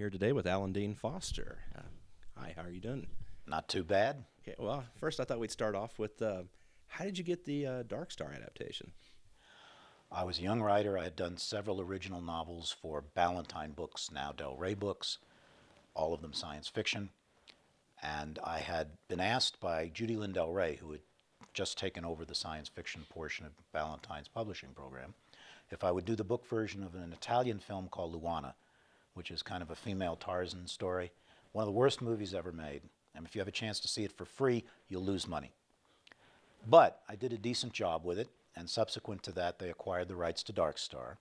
here today with Alan Dean Foster. Hi, how are you doing? Not too bad. Okay, well, first I thought we'd start off with how did you get the Dark Star adaptation? I was a young writer. I had done several original novels for Ballantine Books, now Del Rey Books, all of them science fiction. And I had been asked by Judy Lynn Del Rey, who had just taken over the science fiction portion of Ballantine's publishing program, if I would do the book version of an Italian film called Luana, which is kind of a female Tarzan story. One of the worst movies ever made. And if you have a chance to see it for free, you'll lose money. But I did a decent job with it, and subsequent to that, they acquired the rights to Dark Star.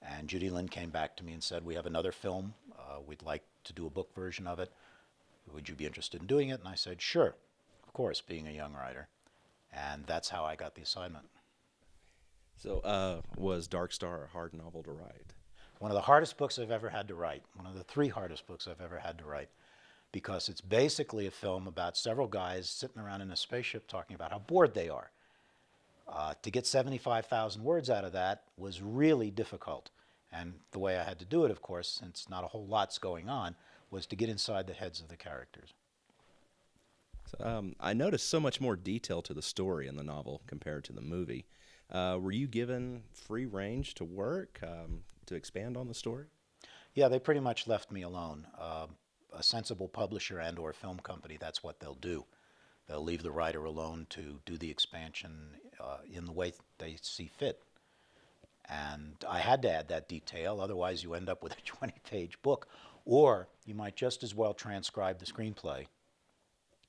And Judy Lynn came back to me and said, "We have another film. We'd like to do a book version of it. Would you be interested in doing it?" And I said, "Sure," of course, being a young writer. And that's how I got the assignment. So, was Dark Star a hard novel to write? One of the hardest books I've ever had to write, one of the three hardest books I've ever had to write, because it's basically a film about several guys sitting around in a spaceship talking about how bored they are. To get 75,000 words out of that was really difficult. And the way I had to do it, of course, since not a whole lot's going on, was to get inside the heads of the characters. So, I noticed so much more detail to the story in the novel compared to the movie. Were you given free range to work to expand on the story? Yeah, they pretty much left me alone. A sensible publisher and or film company, that's what they'll do. They'll leave the writer alone to do the expansion in the way they see fit. And I had to add that detail, otherwise you end up with a 20-page book. Or you might just as well transcribe the screenplay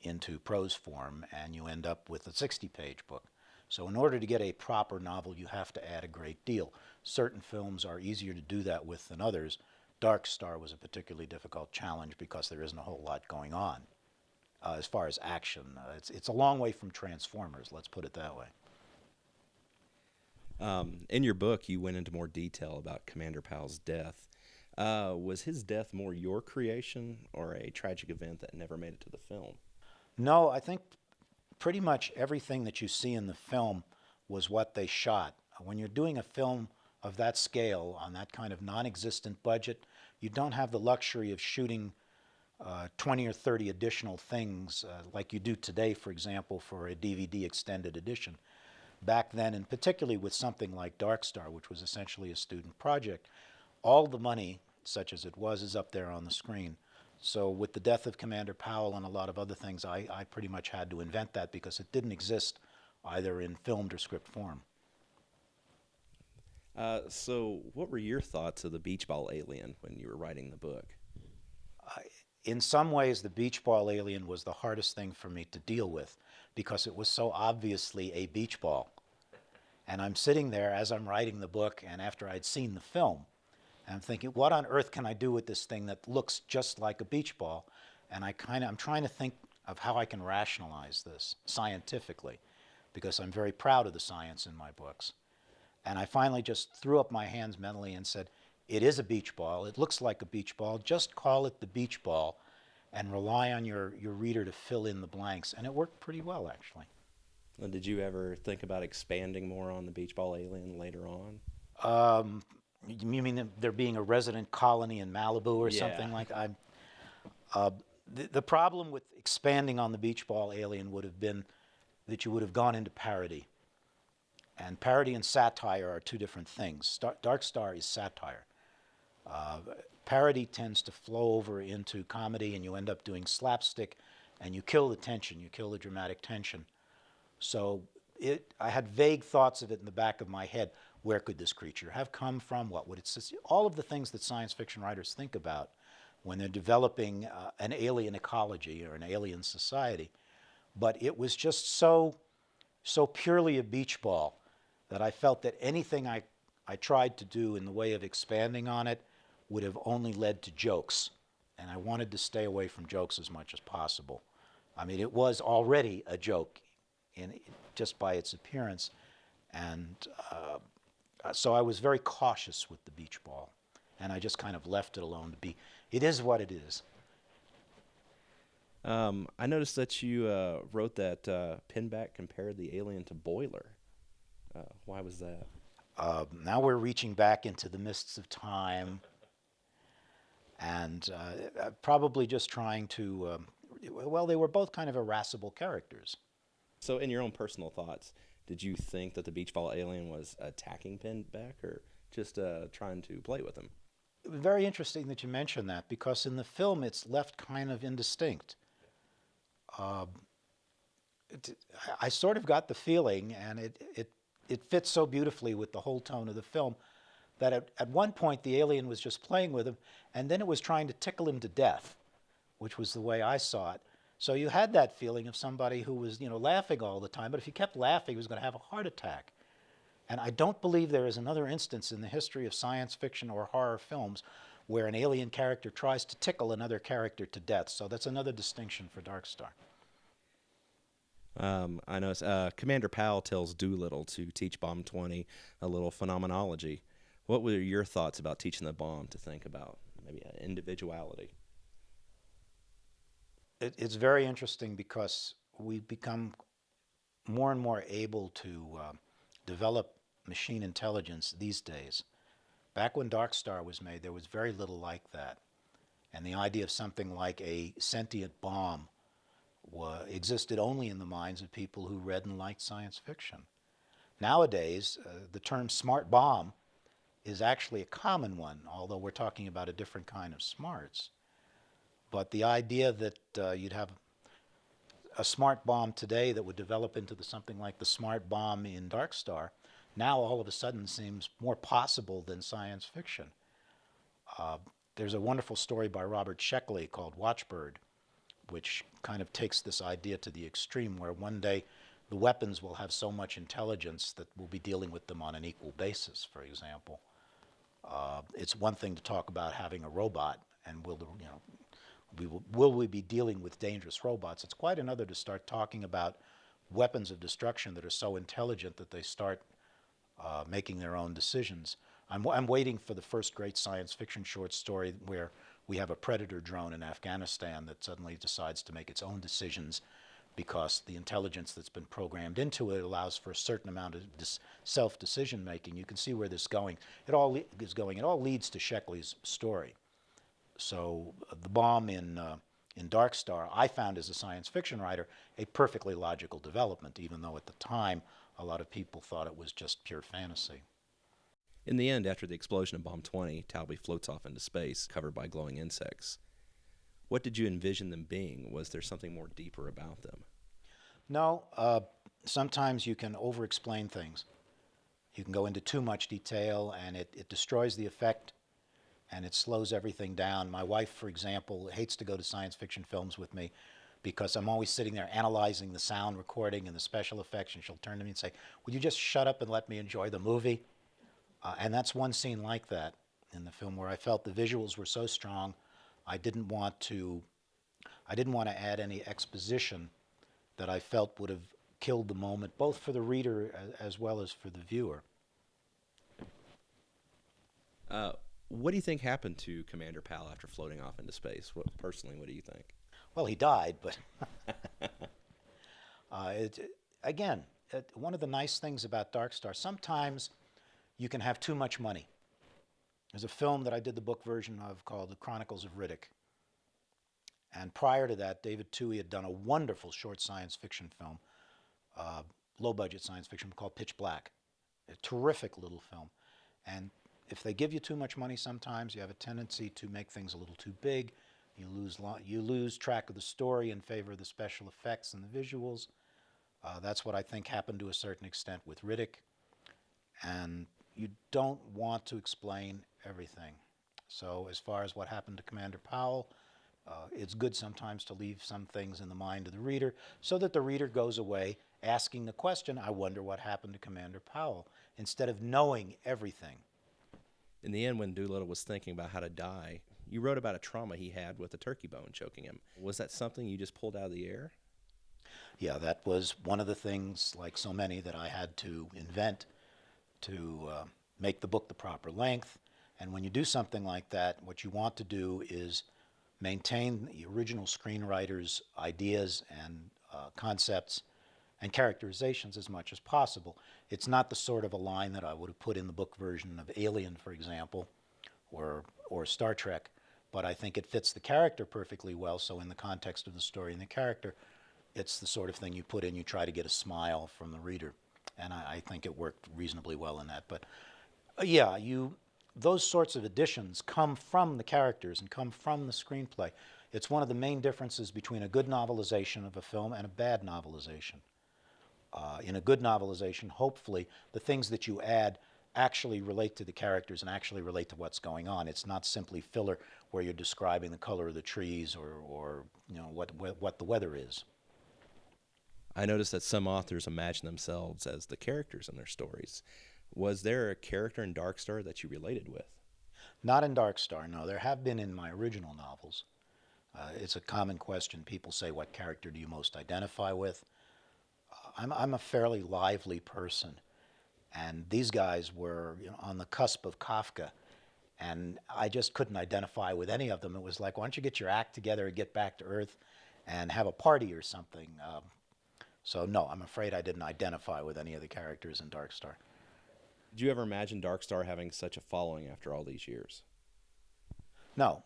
into prose form and you end up with a 60-page book. So in order to get a proper novel, you have to add a great deal. Certain films are easier to do that with than others. Dark Star was a particularly difficult challenge because there isn't a whole lot going on as far as action. It's a long way from Transformers, let's put it that way. In your book, you went into more detail about Commander Powell's death. Was his death more your creation or a tragic event that never made it to the film? No, I think pretty much everything that you see in the film was what they shot. When you're doing a film of that scale on that kind of non-existent budget, you don't have the luxury of shooting 20 or 30 additional things like you do today, for example, for a DVD extended edition. Back then, and particularly with something like Dark Star, which was essentially a student project, all the money, such as it was, is up there on the screen. So with the death of Commander Powell and a lot of other things, I pretty much had to invent that because it didn't exist either in filmed or script form. So, what were your thoughts of the beach ball alien when you were writing the book? In some ways, the beach ball alien was the hardest thing for me to deal with because it was so obviously a beach ball. And I'm sitting there as I'm writing the book and after I'd seen the film, and I'm thinking, what on earth can I do with this thing that looks just like a beach ball? And I'm trying to think of how I can rationalize this scientifically because I'm very proud of the science in my books. And I finally just threw up my hands mentally and said, it is a beach ball. It looks like a beach ball. Just call it the beach ball and rely on your reader to fill in the blanks. And it worked pretty well, actually. Did you ever think about expanding more on the beach ball alien later on? You mean there being a resident colony in Malibu or Yeah. something like that? The problem with expanding on the beach ball alien would have been that you would have gone into parody. And parody and satire are two different things. Dark Star is satire. Parody tends to flow over into comedy and you end up doing slapstick and you kill the tension, you kill the dramatic tension. So I had vague thoughts of it in the back of my head. Where could this creature have come from? What would it? All of the things that science fiction writers think about when they're developing an alien ecology or an alien society. But it was just so purely a beach ball that I felt that anything I tried to do in the way of expanding on it would have only led to jokes. And I wanted to stay away from jokes as much as possible. I mean, it was already a joke just by its appearance. And so I was very cautious with the beach ball. And I just kind of left it alone to be. It is what it is. I noticed that you wrote that Pinback compared the alien to Boiler. Why was that? Now we're reaching back into the mists of time. and probably just trying to, well, they were both kind of irascible characters. So, in your own personal thoughts, did you think that the beach ball alien was attacking Pinback or just trying to play with him? Very interesting that you mention that because in the film it's left kind of indistinct. Uh, I sort of got the feeling, and it fits so beautifully with the whole tone of the film, that at one point the alien was just playing with him, and then it was trying to tickle him to death, which was the way I saw it. So you had that feeling of somebody who was, laughing all the time, but if he kept laughing, he was going to have a heart attack. And I don't believe there is another instance in the history of science fiction or horror films where an alien character tries to tickle another character to death. So that's another distinction for Dark Star. I know Commander Powell tells Doolittle to teach Bomb 20 a little phenomenology. What were your thoughts about teaching the bomb to think about maybe individuality? It's very interesting because we've become more and more able to develop machine intelligence these days. Back when Dark Star was made, there was very little like that. And the idea of something like a sentient bomb existed only in the minds of people who read and liked science fiction. Nowadays, the term smart bomb is actually a common one, although we're talking about a different kind of smarts. But the idea that you'd have a smart bomb today that would develop into something like the smart bomb in Dark Star now all of a sudden seems more possible than science fiction. There's a wonderful story by Robert Sheckley called Watchbird, which kind of takes this idea to the extreme, where one day the weapons will have so much intelligence that we'll be dealing with them on an equal basis, for example. It's one thing to talk about having a robot, and will we be dealing with dangerous robots? It's quite another to start talking about weapons of destruction that are so intelligent that they start making their own decisions. I'm waiting for the first great science fiction short story where we have a Predator drone in Afghanistan that suddenly decides to make its own decisions because the intelligence that's been programmed into it allows for a certain amount of self-decision making. You can see where this is going. It all leads to Sheckley's story. So the bomb in Dark Star, I found as a science fiction writer a perfectly logical development, even though at the time a lot of people thought it was just pure fantasy. In the end, after the explosion of Bomb 20, Talby floats off into space, covered by glowing insects. What did you envision them being? Was there something more deeper about them? No, sometimes you can over-explain things. You can go into too much detail, and it destroys the effect, and it slows everything down. My wife, for example, hates to go to science fiction films with me because I'm always sitting there analyzing the sound recording and the special effects, and she'll turn to me and say, "Would you just shut up and let me enjoy the movie?" And that's one scene like that in the film where I felt the visuals were so strong, I didn't want to add any exposition that I felt would have killed the moment, both for the reader as well as for the viewer. What do you think happened to Commander Powell after floating off into space? Personally, what do you think? Well, he died, but again, one of the nice things about Dark Star, sometimes you can have too much money. There's a film that I did the book version of called The Chronicles of Riddick. And prior to that, David Twohy had done a wonderful short science fiction film, low-budget science fiction called Pitch Black. A terrific little film. And if they give you too much money sometimes, you have a tendency to make things a little too big. You lose track of the story in favor of the special effects and the visuals. That's what I think happened to a certain extent with Riddick. And you don't want to explain everything. So as far as what happened to Commander Powell, it's good sometimes to leave some things in the mind of the reader so that the reader goes away asking the question, I wonder what happened to Commander Powell, instead of knowing everything. In the end, when Doolittle was thinking about how to die, you wrote about a trauma he had with a turkey bone choking him. Was that something you just pulled out of the air? Yeah, that was one of the things, like so many, that I had to invent to make the book the proper length. And when you do something like that, what you want to do is maintain the original screenwriter's ideas and concepts and characterizations as much as possible. It's not the sort of a line that I would have put in the book version of Alien, for example, or Star Trek, but I think it fits the character perfectly well. So in the context of the story and the character, it's the sort of thing you put in, you try to get a smile from the reader. And I think it worked reasonably well in that. But yeah, those sorts of additions come from the characters and come from the screenplay. It's one of the main differences between a good novelization of a film and a bad novelization. In a good novelization, hopefully, the things that you add actually relate to the characters and actually relate to what's going on. It's not simply filler where you're describing the color of the trees or what the weather is. I noticed that some authors imagine themselves as the characters in their stories. Was there a character in Dark Star that you related with? Not in Dark Star, no. There have been in my original novels. It's a common question. People say, what character do you most identify with? I'm a fairly lively person, and these guys were on the cusp of Kafka, and I just couldn't identify with any of them. It was like, why don't you get your act together and get back to Earth and have a party or something? So no, I'm afraid I didn't identify with any of the characters in Dark Star. Did you ever imagine Dark Star having such a following after all these years? No.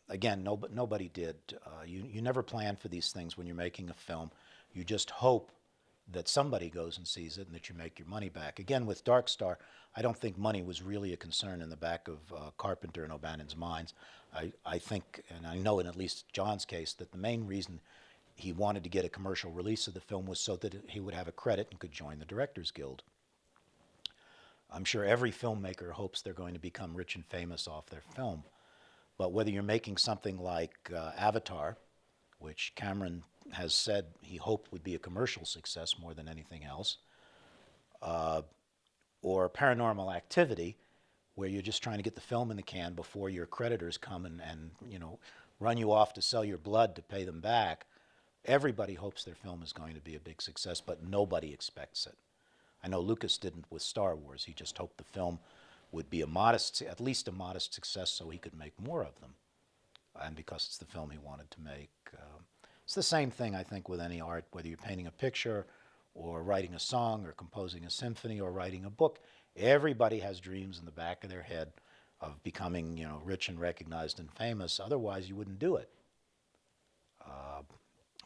Again, nobody did. You never plan for these things when you're making a film. You just hope that somebody goes and sees it and that you make your money back. Again, with Dark Star, I don't think money was really a concern in the back of Carpenter and O'Bannon's minds. I think, and I know in at least John's case, that the main reason he wanted to get a commercial release of the film was so that he would have a credit and could join the Directors Guild. I'm sure every filmmaker hopes they're going to become rich and famous off their film. But whether you're making something like Avatar, which Cameron has said he hoped would be a commercial success more than anything else, or Paranormal Activity, where you're just trying to get the film in the can before your creditors come and run you off to sell your blood to pay them back, everybody hopes their film is going to be a big success, but nobody expects it. I know Lucas didn't with Star Wars. He just hoped the film would be at least a modest success so he could make more of them. And because it's the film he wanted to make. It's the same thing, I think, with any art, whether you're painting a picture or writing a song or composing a symphony or writing a book. Everybody has dreams in the back of their head of becoming, rich and recognized and famous. Otherwise, you wouldn't do it.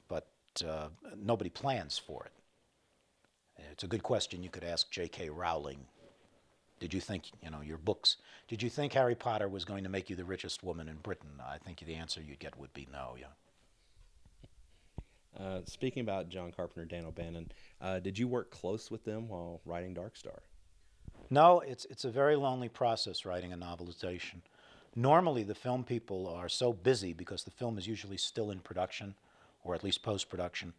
But nobody plans for it. It's a good question you could ask J.K. Rowling. Did you think, your books, did you think Harry Potter was going to make you the richest woman in Britain? I think the answer you'd get would be no, yeah. Speaking about John Carpenter, Dan O'Bannon, did you work close with them while writing Dark Star? No, it's a very lonely process writing a novelization. Normally, the film people are so busy because the film is usually still in production, or at least post-production,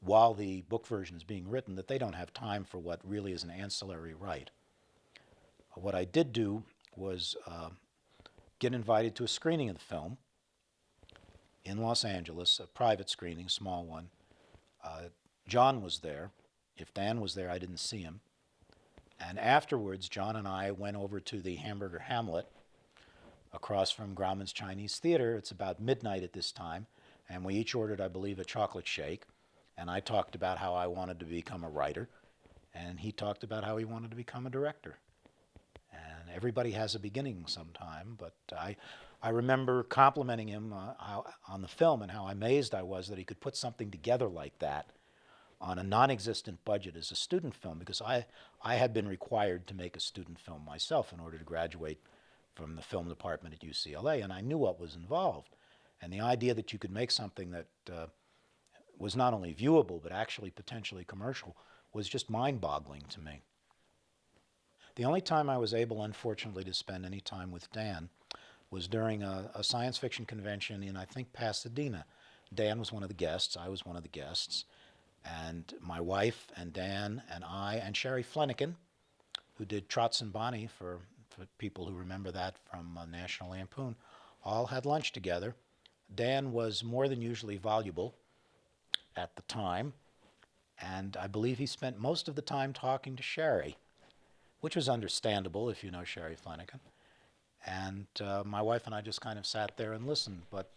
while the book version is being written, that they don't have time for what really is an ancillary write. What I did do was get invited to a screening of the film in Los Angeles, a private screening, small one. John was there. If Dan was there, I didn't see him. And afterwards, John and I went over to the Hamburger Hamlet across from Grauman's Chinese Theater. It's about midnight at this time, and we each ordered, I believe, a chocolate shake. And I talked about how I wanted to become a writer, and he talked about how he wanted to become a director. And everybody has a beginning sometime, but I remember complimenting him on the film and how amazed I was that he could put something together like that on a non-existent budget as a student film, because I had been required to make a student film myself in order to graduate from the film department at UCLA, and I knew what was involved. And the idea that you could make something that was not only viewable but actually potentially commercial was just mind-boggling to me. The only time I was able, unfortunately, to spend any time with Dan was during a science fiction convention in, I think, Pasadena. Dan was one of the guests, I was one of the guests, and my wife and Dan and I and Sherry Flanagan, who did Trots and Bonnie for people who remember that from National Lampoon, all had lunch together. Dan was more than usually voluble at the time, and I believe he spent most of the time talking to Sherry, which was understandable if you know Sherry Flanagan. And my wife and I just kind of sat there and listened, but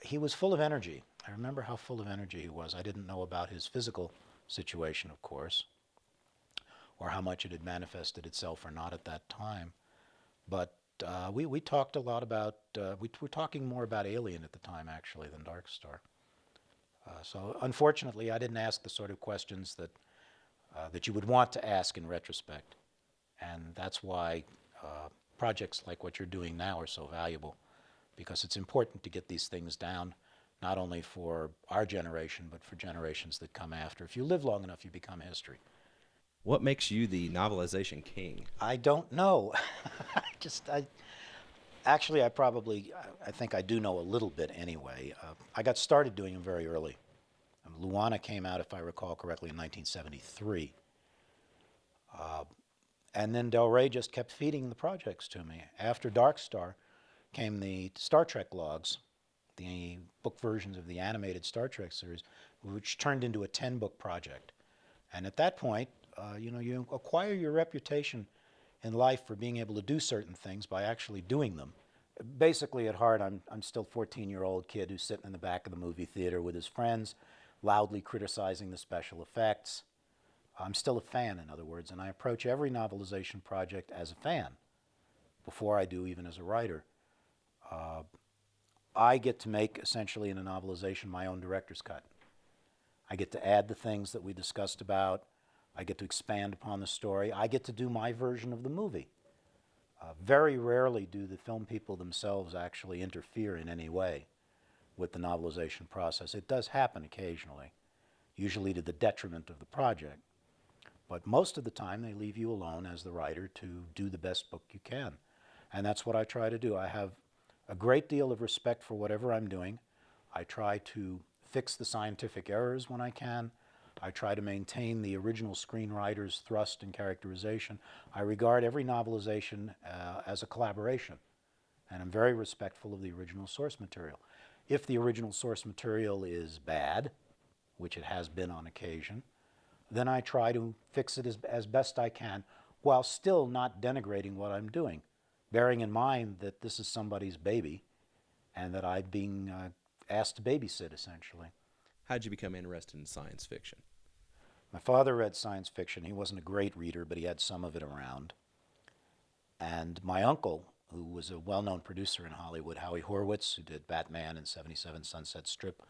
he was full of energy. I remember how full of energy he was. I didn't know about his physical situation, of course, or how much it had manifested itself or not at that time. But we talked a lot about, we were talking more about Alien at the time, actually, than Dark Star. So unfortunately, I didn't ask the sort of questions that you would want to ask in retrospect. And that's why projects like what you're doing now are so valuable, because it's important to get these things down, not only for our generation, but for generations that come after. If you live long enough, you become history. What makes you the novelization king? I don't know. I actually, I think I do know a little bit anyway. I got started doing them very early. Luana came out, if I recall correctly, in 1973. And then Del Rey just kept feeding the projects to me. After Dark Star came the Star Trek logs, the book versions of the animated Star Trek series, which turned into a 10-book project. And at that point, you acquire your reputation in life for being able to do certain things by actually doing them. Basically, at heart, I'm still a 14-year-old kid who's sitting in the back of the movie theater with his friends, loudly criticizing the special effects. I'm still a fan, in other words, and I approach every novelization project as a fan before I do even as a writer. I get to make, essentially, in a novelization, my own director's cut. I get to add the things that we discussed about. I get to expand upon the story. I get to do my version of the movie. Very rarely do the film people themselves actually interfere in any way with the novelization process. It does happen occasionally, usually to the detriment of the project. But most of the time, they leave you alone as the writer to do the best book you can. And that's what I try to do. I have a great deal of respect for whatever I'm doing. I try to fix the scientific errors when I can. I try to maintain the original screenwriter's thrust and characterization. I regard every novelization as a collaboration, and I'm very respectful of the original source material. If the original source material is bad, which it has been on occasion, then I try to fix it as best I can while still not denigrating what I'm doing, bearing in mind that this is somebody's baby and that I'm being asked to babysit, essentially. How'd you become interested in science fiction? My father read science fiction. He wasn't a great reader, but he had some of it around. And my uncle, who was a well-known producer in Hollywood, Howie Horowitz, who did Batman and 77 Sunset Strip,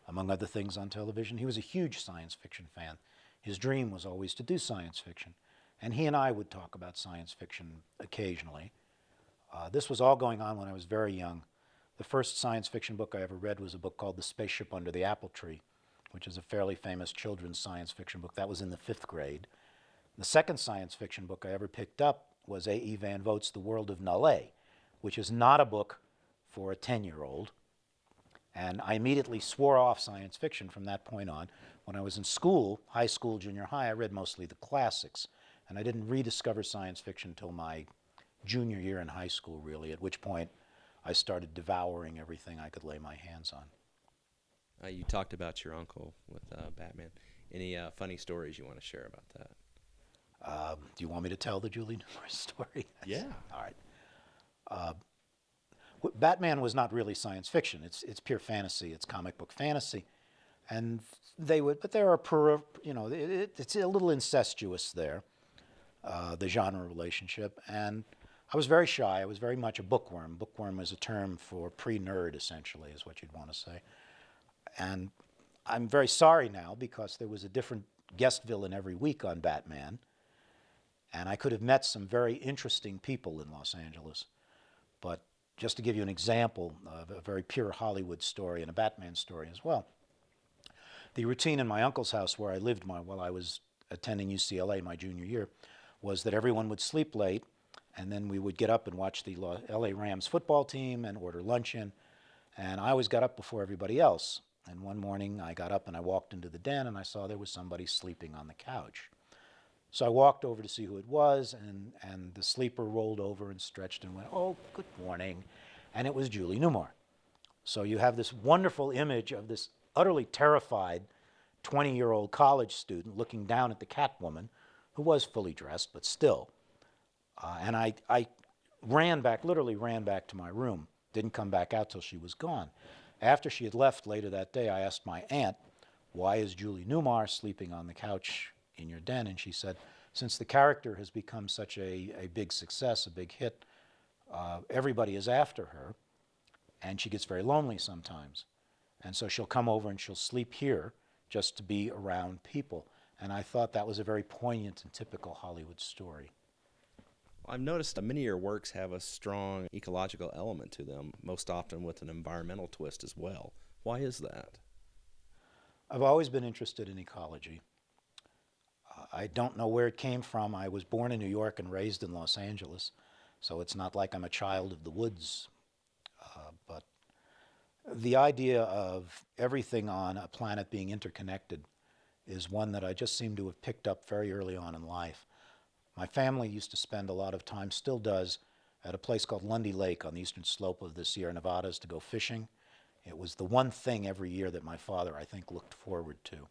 among other things on television, he was a huge science fiction fan. His dream was always to do science fiction. And he and I would talk about science fiction occasionally. This was all going on when I was very young. The first science fiction book I ever read was a book called The Spaceship Under the Apple Tree, which is a fairly famous children's science fiction book. That was in the 5th grade. The second science fiction book I ever picked up was A.E. Van Vogt's The World of Nalé, which is not a book for a 10-year-old. And I immediately swore off science fiction from that point on. When I was in school, high school, junior high, I read mostly the classics. And I didn't rediscover science fiction until my junior year in high school, really, at which point I started devouring everything I could lay my hands on. You talked about your uncle with Batman. Any funny stories you want to share about that? Do you want me to tell the Julie Newmar story? Yeah. All right. Batman was not really science fiction. It's pure fantasy. It's comic book fantasy, and but there are, it's a little incestuous there, the genre relationship. And I was very shy. I was very much a bookworm. Bookworm is a term for pre-nerd, essentially, is what you'd want to say. And I'm very sorry now because there was a different guest villain every week on Batman, and I could have met some very interesting people in Los Angeles. But just to give you an example of a very pure Hollywood story and a Batman story as well, the routine in my uncle's house where I lived while I was attending UCLA my junior year was that everyone would sleep late, and then we would get up and watch the LA Rams football team and order lunch in. And I always got up before everybody else. And one morning I got up and I walked into the den and I saw there was somebody sleeping on the couch. So I walked over to see who it was, and the sleeper rolled over and stretched and went, "Oh, good morning." And it was Julie Newmar. So you have this wonderful image of this utterly terrified 20-year-old college student looking down at the Catwoman, who was fully dressed, but still. And I literally ran back to my room, didn't come back out till she was gone. After she had left later that day, I asked my aunt, "Why is Julie Newmar sleeping on the couch in your den?" And she said, "Since the character has become such a big success, a big hit, Everybody is after her, and she gets very lonely sometimes. And so she'll come over and she'll sleep here just to be around people. And I thought that was a very poignant and typical Hollywood story. I've noticed that many of your works have a strong ecological element to them, most often with an environmental twist as well. Why is that? I've always been interested in ecology. I don't know where it came from. I was born in New York and raised in Los Angeles, so it's not like I'm a child of the woods. But the idea of everything on a planet being interconnected is one that I just seem to have picked up very early on in life. My family used to spend a lot of time, still does, at a place called Lundy Lake on the eastern slope of the Sierra Nevadas to go fishing. It was the one thing every year that my father, I think, looked forward to.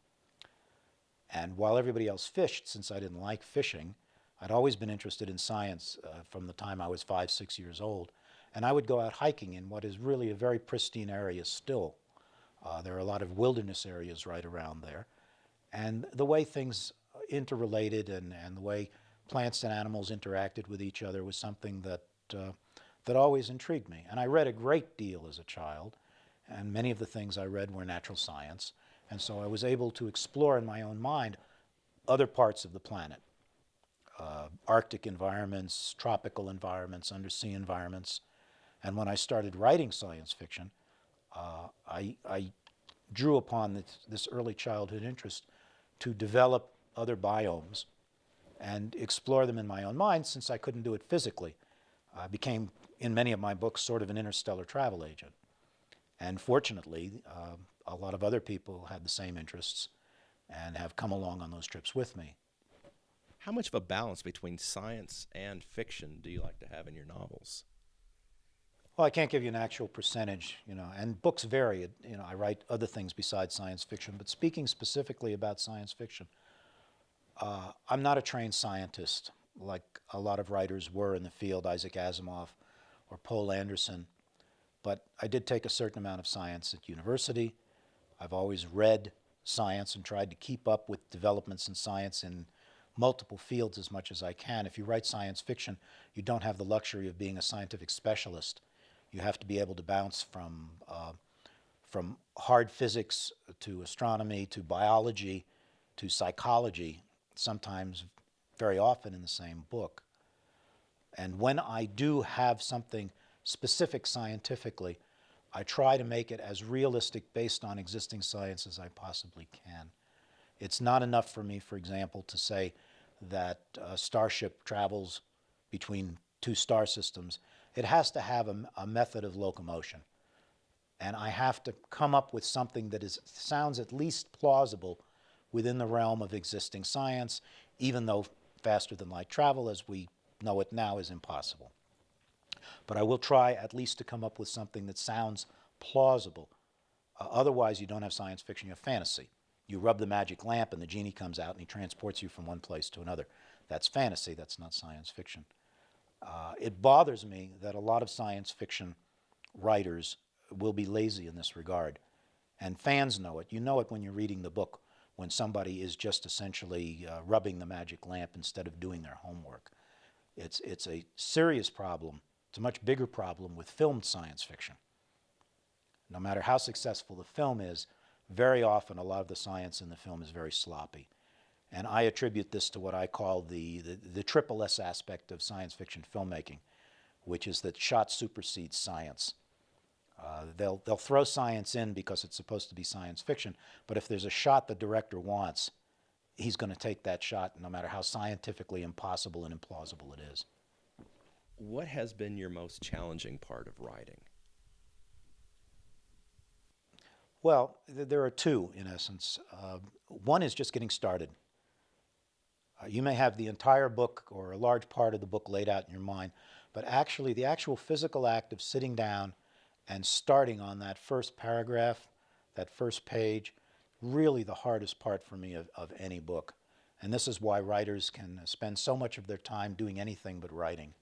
And while everybody else fished, since I didn't like fishing, I'd always been interested in science from the time I was 5, 6 years old. And I would go out hiking in what is really a very pristine area still. There are a lot of wilderness areas right around there. And the way things interrelated and the way plants and animals interacted with each other was something that always intrigued me. And I read a great deal as a child, and many of the things I read were natural science. And so I was able to explore in my own mind other parts of the planet. Arctic environments, tropical environments, undersea environments. And when I started writing science fiction, I drew upon this early childhood interest to develop other biomes and explore them in my own mind since I couldn't do it physically. I became, in many of my books, sort of an interstellar travel agent. And fortunately, a lot of other people had the same interests and have come along on those trips with me. How much of a balance between science and fiction do you like to have in your novels? Well, I can't give you an actual percentage, and books vary. I write other things besides science fiction, but speaking specifically about science fiction, I'm not a trained scientist like a lot of writers were in the field, Isaac Asimov or Poul Anderson, but I did take a certain amount of science at university. I've always read science and tried to keep up with developments in science in multiple fields as much as I can. If you write science fiction, you don't have the luxury of being a scientific specialist. You have to be able to bounce from hard physics to astronomy to biology to psychology, sometimes very often in the same book. And when I do have something specific scientifically, I try to make it as realistic based on existing science as I possibly can. It's not enough for me, for example, to say that a starship travels between two star systems. It has to have a method of locomotion. And I have to come up with something that sounds at least plausible within the realm of existing science, even though faster than light travel, as we know it now, is impossible. But I will try at least to come up with something that sounds plausible. Otherwise, you don't have science fiction, you have fantasy. You rub the magic lamp and the genie comes out and he transports you from one place to another. That's fantasy, that's not science fiction. It bothers me that a lot of science fiction writers will be lazy in this regard. And fans know it. You know it when you're reading the book, when somebody is just essentially rubbing the magic lamp instead of doing their homework. It's a serious problem. It's a much bigger problem with filmed science fiction. No matter how successful the film is, very often a lot of the science in the film is very sloppy. And I attribute this to what I call the triple S aspect of science fiction filmmaking, which is that shot supersedes science. They'll throw science in because it's supposed to be science fiction, but if there's a shot the director wants, he's going to take that shot no matter how scientifically impossible and implausible it is. What has been your most challenging part of writing? Well, there are two, in essence. One is just getting started. You may have the entire book or a large part of the book laid out in your mind, but actually the actual physical act of sitting down and starting on that first paragraph, that first page, really the hardest part for me of any book. And this is why writers can spend so much of their time doing anything but writing.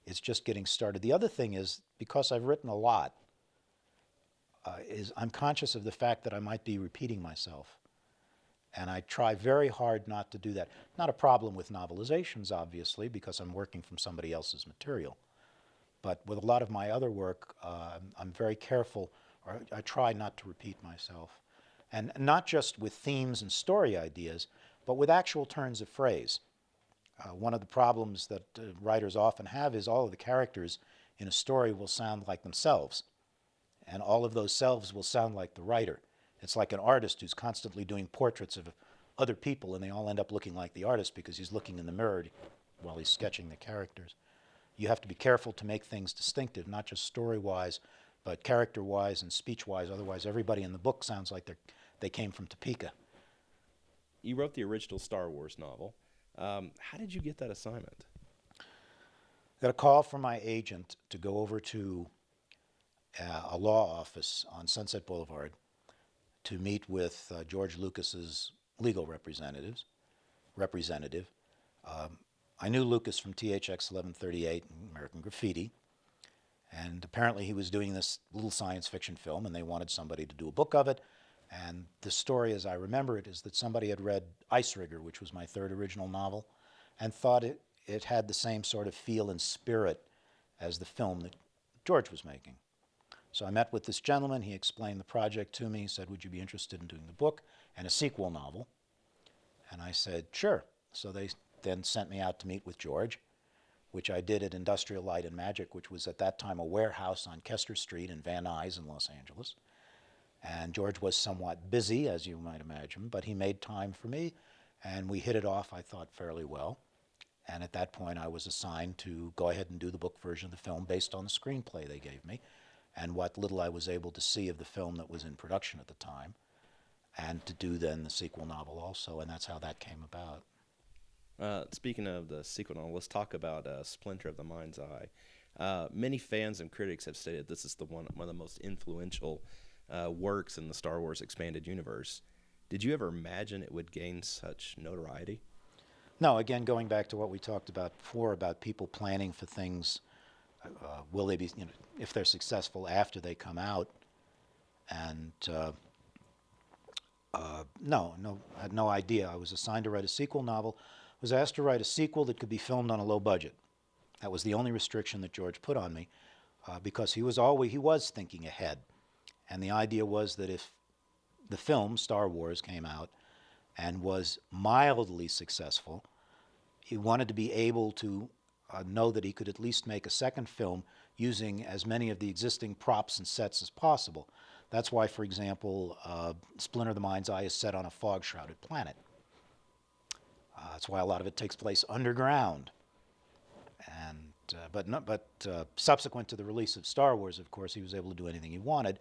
It's just getting started. The other thing is, because I've written a lot, is I'm conscious of the fact that I might be repeating myself. And I try very hard not to do that. Not a problem with novelizations, obviously, because I'm working from somebody else's material. But with a lot of my other work, I'm very careful, or I try not to repeat myself. And not just with themes and story ideas, but with actual turns of phrase. One of the problems that writers often have is all of the characters in a story will sound like themselves, and all of those selves will sound like the writer. It's like an artist who's constantly doing portraits of other people, and they all end up looking like the artist because he's looking in the mirror while he's sketching the characters. You have to be careful to make things distinctive, not just story-wise, but character-wise and speech-wise. Otherwise, everybody in the book sounds like they came from Topeka. You wrote the original Star Wars novel. How did you get that assignment? Got a call from my agent to go over to a law office on Sunset Boulevard to meet with George Lucas's legal representative. I knew Lucas from THX 1138 and American Graffiti, and apparently he was doing this little science fiction film, and they wanted somebody to do a book of it. And the story, as I remember it, is that somebody had read Ice Rigger, which was my third original novel, and thought it had the same sort of feel and spirit as the film that George was making. So I met with this gentleman. He explained the project to me. He said, would you be interested in doing the book and a sequel novel? And I said, sure. So they then sent me out to meet with George, which I did at Industrial Light and Magic, which was at that time a warehouse on Kester Street in Van Nuys in Los Angeles. And George was somewhat busy, as you might imagine, but he made time for me, and we hit it off, I thought, fairly well. And at that point, I was assigned to go ahead and do the book version of the film based on the screenplay they gave me and what little I was able to see of the film that was in production at the time, and to do then the sequel novel also, and that's how that came about. Speaking of the sequel novel, let's talk about Splinter of the Mind's Eye. Many fans and critics have stated this is one of the most influential works in the Star Wars expanded universe. Did you ever imagine it would gain such notoriety? No, again, going back to what we talked about before about people planning for things, will they be, if they're successful after they come out, and no, I had no idea. I was assigned to write a sequel novel. I was asked to write a sequel that could be filmed on a low budget. That was the only restriction that George put on me, because he was thinking ahead. And the idea was that if the film, Star Wars, came out and was mildly successful, he wanted to be able to know that he could at least make a second film using as many of the existing props and sets as possible. That's why, for example, Splinter of the Mind's Eye is set on a fog-shrouded planet. That's why a lot of it takes place underground. And but subsequent to the release of Star Wars, of course, he was able to do anything he wanted,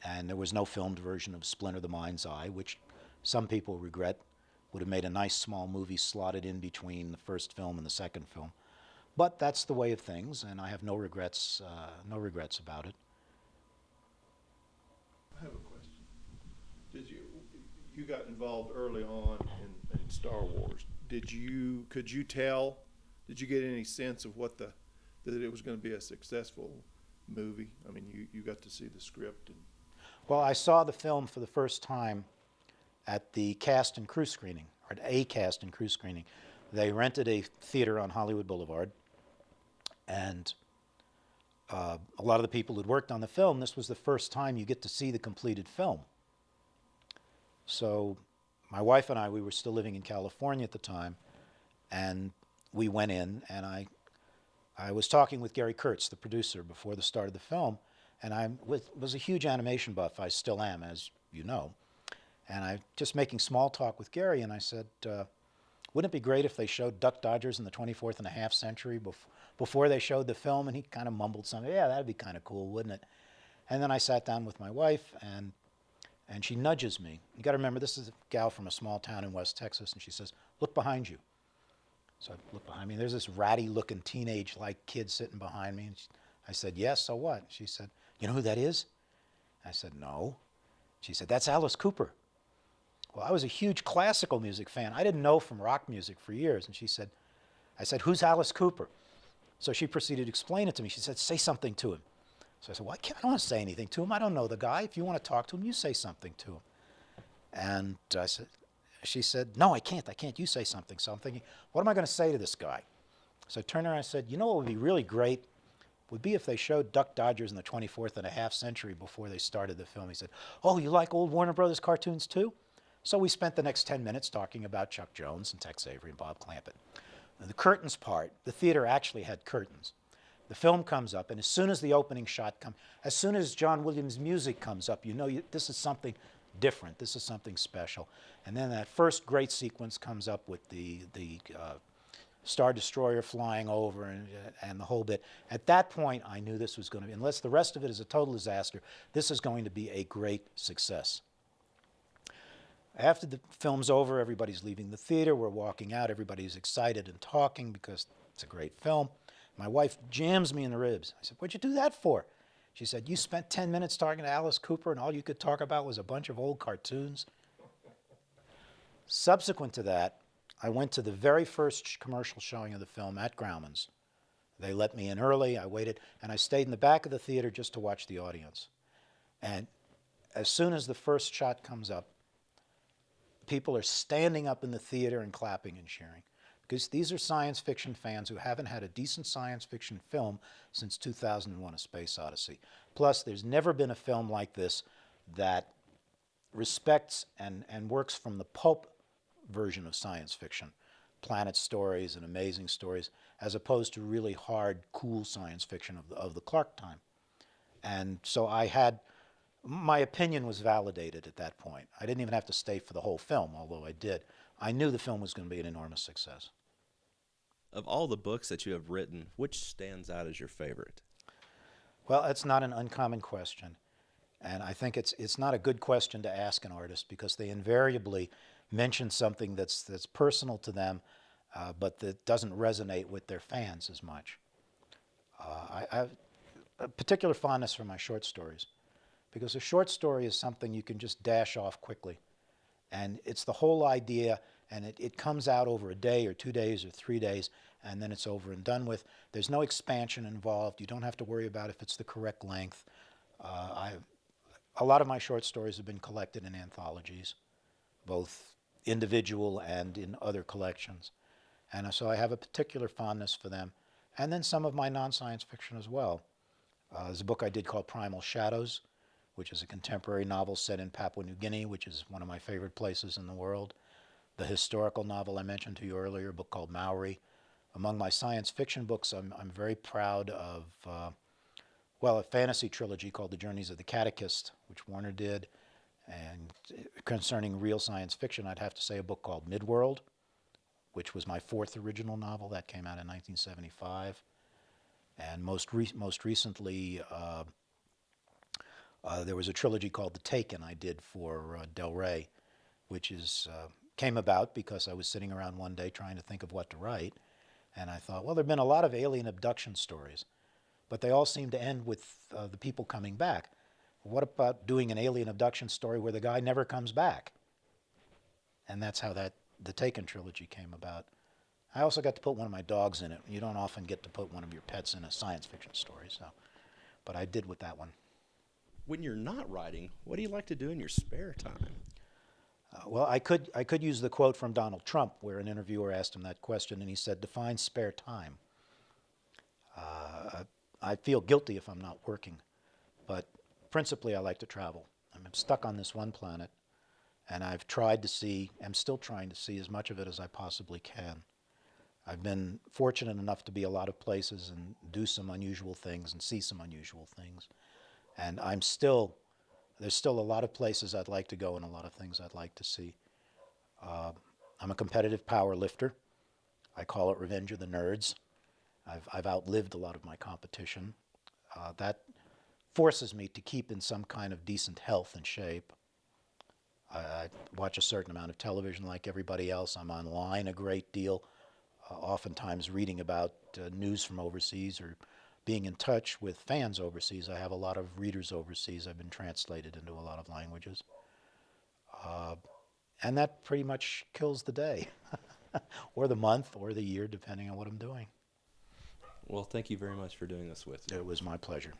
and there was no filmed version of Splinter of the Mind's Eye, which some people regret. Would have made a nice small movie slotted in between the first film and the second film. But that's the way of things, and I have no regrets about it. I have a question. Did you got involved early on in Star Wars? Could you tell? Did you get any sense of that it was going to be a successful movie? I mean, you got to see the script. Well, I saw the film for the first time at the cast and crew screening, or at a cast and crew screening. They rented a theater on Hollywood Boulevard, and a lot of the people who'd worked on the film, this was the first time you get to see the completed film. So my wife and I, we were still living in California at the time, and we went in, and I was talking with Gary Kurtz, the producer, before the start of the film, and I was a huge animation buff. I still am, as you know. And I just making small talk with Gary, and I said, wouldn't it be great if they showed Duck Dodgers in the 24th and a half century before they showed the film? And he kind of mumbled something. Yeah, that'd be kind of cool, wouldn't it? And then I sat down with my wife, and she nudges me. You got to remember, this is a gal from a small town in West Texas, and she says, look behind you. So I look behind me. There's this ratty-looking teenage-like kid sitting behind me. And I said, yes, so what? She said, you know who that is? I said, no. She said, that's Alice Cooper. Well, I was a huge classical music fan. I didn't know from rock music for years. And I said, who's Alice Cooper? So she proceeded to explain it to me. She said, say something to him. So I said, well, I don't want to say anything to him. I don't know the guy. If you want to talk to him, you say something to him. And she said, no, I can't. You say something. So I'm thinking, what am I going to say to this guy? So I turned around and I said, you know what would be really great? would be if they showed Duck Dodgers in the 24th and a half century before they started the film. He said, "Oh, you like old Warner Brothers cartoons too?" So we spent the next 10 minutes talking about Chuck Jones and Tex Avery and Bob Clampett. And the curtains part, the theater actually had curtains. The film comes up, and as soon as the opening shot comes, as soon as John Williams' music comes up, you know this is something different. This is something special. And then that first great sequence comes up with the Star Destroyer flying over and the whole bit. At that point, I knew this was going to be, unless the rest of it is a total disaster, this is going to be a great success. After the film's over, everybody's leaving the theater. We're walking out. Everybody's excited and talking because it's a great film. My wife jams me in the ribs. I said, "What'd you do that for?" She said, "You spent 10 minutes talking to Alice Cooper and all you could talk about was a bunch of old cartoons." Subsequent to that, I went to the very first commercial showing of the film at Grauman's. They let me in early. I waited, and I stayed in the back of the theater just to watch the audience. And as soon as the first shot comes up, people are standing up in the theater and clapping and cheering. Because these are science fiction fans who haven't had a decent science fiction film since 2001: A Space Odyssey. Plus, there's never been a film like this that respects and works from the pulp version of science fiction, Planet Stories and Amazing Stories, as opposed to really hard, cool science fiction of the Clark time. And so my opinion was validated at that point. I didn't even have to stay for the whole film, although I did. I knew the film was going to be an enormous success. Of all the books that you have written, which stands out as your favorite? Well, that's not an uncommon question. And I think it's not a good question to ask an artist because they invariably mention something that's personal to them, but that doesn't resonate with their fans as much. I have a particular fondness for my short stories because a short story is something you can just dash off quickly. And it's the whole idea, and it comes out over a day or 2 days or 3 days, and then it's over and done with. There's no expansion involved. You don't have to worry about if it's the correct length. A lot of my short stories have been collected in anthologies, both individual and in other collections. And so I have a particular fondness for them. And then some of my non-science fiction as well. There's a book I did called Primal Shadows, which is a contemporary novel set in Papua New Guinea, which is one of my favorite places in the world. The historical novel I mentioned to you earlier, a book called Maori. Among my science fiction books, I'm very proud of, a fantasy trilogy called The Journeys of the Catechist, which Warner did. And concerning real science fiction, I'd have to say a book called Midworld, which was my fourth original novel. That came out in 1975. And most recently, there was a trilogy called The Taken I did for Del Rey, which came about because I was sitting around one day trying to think of what to write. And I thought, well, there have been a lot of alien abduction stories, but they all seem to end with the people coming back. What about doing an alien abduction story where the guy never comes back? And that's how the Taken trilogy came about. I also got to put one of my dogs in it. You don't often get to put one of your pets in a science fiction story, but I did with that one. When you're not writing, what do you like to do in your spare time? Well, I could use the quote from Donald Trump, where an interviewer asked him that question, and he said, "Define spare time." I feel guilty if I'm not working, but principally I like to travel. I'm stuck on this one planet, and I'm still trying to see as much of it as I possibly can. I've been fortunate enough to be a lot of places and do some unusual things and see some unusual things. And there's still a lot of places I'd like to go and a lot of things I'd like to see. I'm a competitive power lifter. I call it Revenge of the Nerds. I've outlived a lot of my competition. That forces me to keep in some kind of decent health and shape. I watch a certain amount of television like everybody else. I'm online a great deal, oftentimes reading about news from overseas or being in touch with fans overseas. I have a lot of readers overseas. I've been translated into a lot of languages. And that pretty much kills the day, or the month, or the year, depending on what I'm doing. Well, thank you very much for doing this with me. It was my pleasure.